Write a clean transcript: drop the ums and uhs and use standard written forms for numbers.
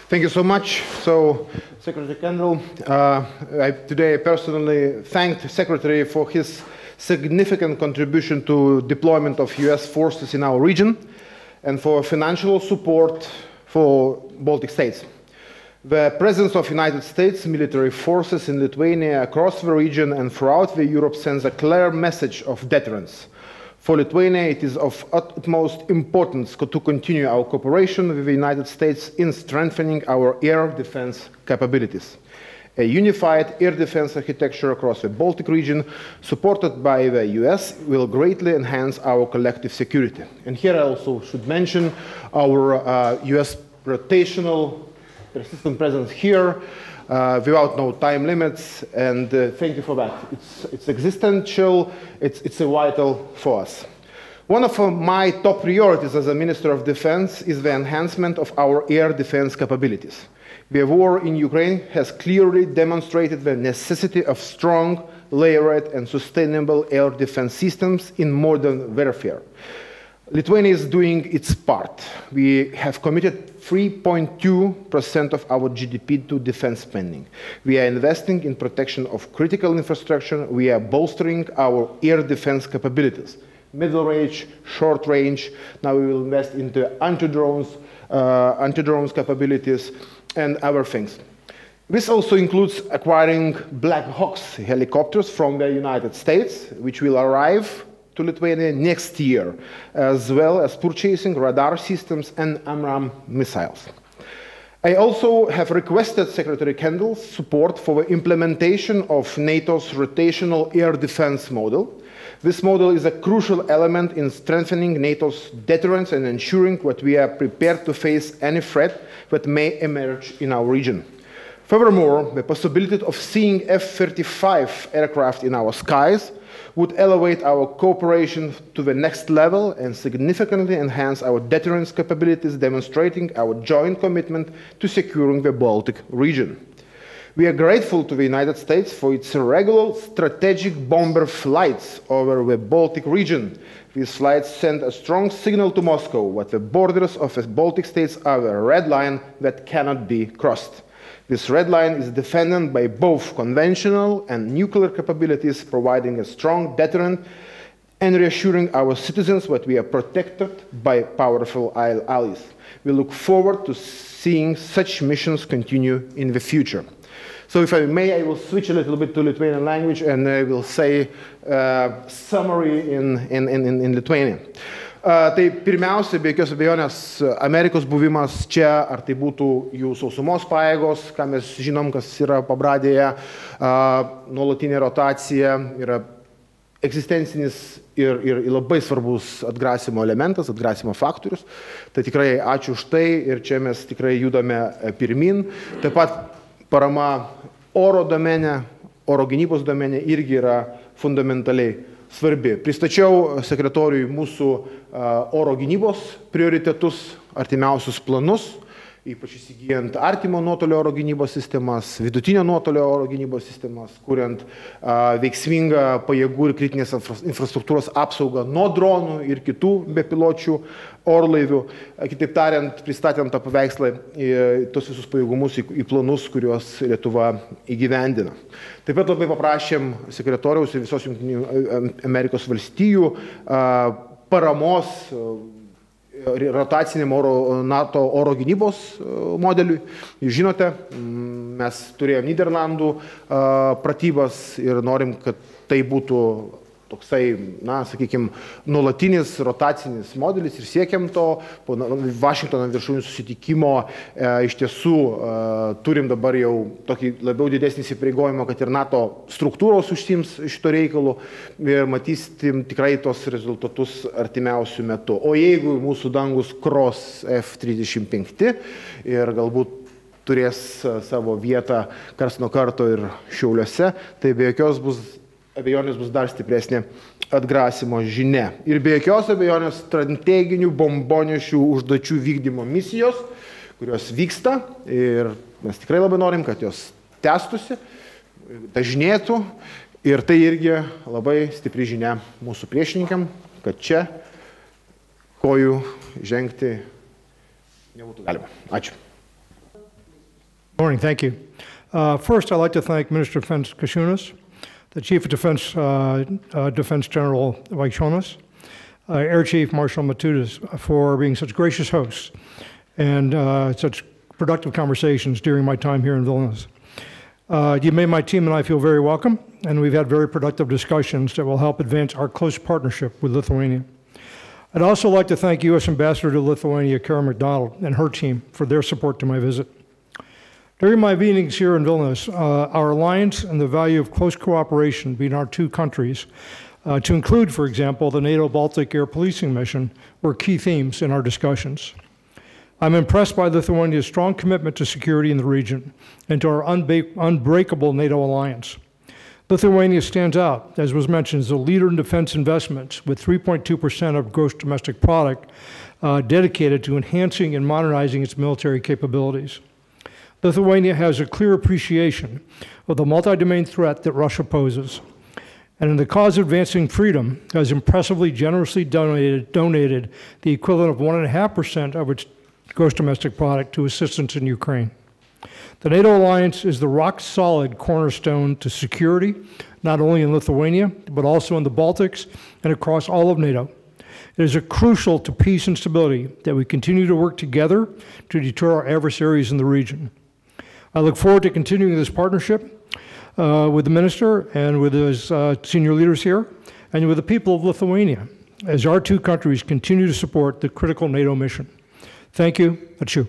Thank you so much. So, Secretary Kendall, today I personally thanked the Secretary for his significant contribution to deployment of US forces in our region and for financial support for Baltic states. The presence of United States military forces in Lithuania across the region and throughout Europe sends a clear message of deterrence. For Lithuania, it is of utmost importance to continue our cooperation with the United States in strengthening our air defense capabilities. A unified air defense architecture across the Baltic region, supported by the US, will greatly enhance our collective security. And here I also should mention our US rotational persistent presence here, without no time limits, and thank you for that. It's existential, it's vital for us. One of my top priorities as a Minister of Defense is the enhancement of our air defense capabilities. The war in Ukraine has clearly demonstrated the necessity of strong, layered and sustainable air defense systems in modern warfare. Lithuania is doing its part. We have committed 3.2% of our GDP to defense spending. We are investing in protection of critical infrastructure. We are bolstering our air defense capabilities. Middle range, short range. Now we will invest into anti-drones capabilities and other things. This also includes acquiring Black Hawks helicopters from the United States, which will arrive to Lithuania next year, as well as purchasing radar systems and AMRAAM missiles. I also have requested Secretary Kendall's support for the implementation of NATO's rotational air defense model. This model is a crucial element in strengthening NATO's deterrence and ensuring that we are prepared to face any threat that may emerge in our region. Furthermore, the possibility of seeing F-35 aircraft in our skies would elevate our cooperation to the next level and significantly enhance our deterrence capabilities, demonstrating our joint commitment to securing the Baltic region. We are grateful to the United States for its regular strategic bomber flights over the Baltic region. These flights send a strong signal to Moscow that the borders of the Baltic states are a red line that cannot be crossed. This red line is defended by both conventional and nuclear capabilities, providing a strong deterrent and reassuring our citizens that we are protected by powerful allies. We look forward to seeing such missions continue in the future. So if I may, I will switch a little bit to Lithuanian language and I will say summary in Lithuanian. Tai pirmiausia, be jokios abejonės, Amerikos buvimas čia, ar tai būtų jų sausumos pajėgos, ką mes žinom, kas yra pabradėje, nuolatinė rotacija, yra egzistencinis ir labai svarbus atgrasimo elementas, atgrasimo faktorius. Tai tikrai ačiū už tai ir čia mes tikrai judame pirmin. Taip pat parama oro domene, oro gynybos domene irgi yra fundamentaliai svarbi. Pristačiau sekretoriui mūsų oro gynybos prioritetus, artimiausius planus, ypač įsigijant artimo nuotolio oro gynybos sistemas, vidutinio nuotolio oro gynybos sistemas, kuriant veiksmingą pajėgų ir kritinės infrastruktūros apsaugą nuo dronų ir kitų bepiločių orlaivių. Kitaip tariant, pristatėm tą paveikslą tos visus pajėgumus į planus, kuriuos Lietuva įgyvendina. Taip pat labai paprašėm sekretoriaus ir visos Jungtinių Amerikos valstijų paramos rotaciniam NATO oro gynybos modeliui. Jūs žinote, mes turėjome Nyderlandų pratybas ir norim, kad tai būtų toksai, na, sakykime, nuolatinis rotacinis modelis ir siekiam to. Po Vašingtono viršūnių susitikimo iš tiesų turim dabar jau tokį labiau didesnį įsipareigojimą, kad ir NATO struktūros užsiims šito reikalu ir matysim tikrai tos rezultatus artimiausių metų. O jeigu mūsų dangus kros F-35 ir galbūt turės savo vietą karts nuo karto ir Šiauliuose, tai be jokios abejonės bus dar stipresnė atgrasimo žinia. Ir be jokios abejonės strateginių bombonešių užduočių vykdymo misijos, kurios vyksta ir mes tikrai labai norim, kad jos tęstųsi, dažnėtų Ir tai irgi labai stipri žinia mūsų priešininkam, kad čia kojų žengti nebūtų galima. Ačiū. Morning, thank you. First, I'd like to thank Minister Kasčiūnas, the Chief of Defense General Vaikšnoru, Air Chief Marshal Matučiu for being such gracious hosts and such productive conversations during my time here in Vilnius. You made my team and I feel very welcome, and we've had very productive discussions that will help advance our close partnership with Lithuania. I'd also like to thank U.S. Ambassador to Lithuania, Karen McDonald, and her team for their support to my visit. During my meetings here in Vilnius, our alliance and the value of close cooperation between our two countries, to include, for example, the NATO Baltic Air Policing Mission, were key themes in our discussions. I'm impressed by Lithuania's strong commitment to security in the region and to our unbreakable NATO alliance. Lithuania stands out, as was mentioned, as a leader in defense investments with 3.2% of gross domestic product dedicated to enhancing and modernizing its military capabilities. Lithuania has a clear appreciation of the multi-domain threat that Russia poses, and in the cause of advancing freedom, has impressively generously donated the equivalent of 1.5% of its gross domestic product to assistance in Ukraine. The NATO alliance is the rock-solid cornerstone to security, not only in Lithuania, but also in the Baltics and across all of NATO. It is crucial to peace and stability that we continue to work together to deter our adversaries in the region. I look forward to continuing this partnership with the Minister and with his senior leaders here, and with the people of Lithuania, as our two countries continue to support the critical NATO mission. Thank you. Ačiū.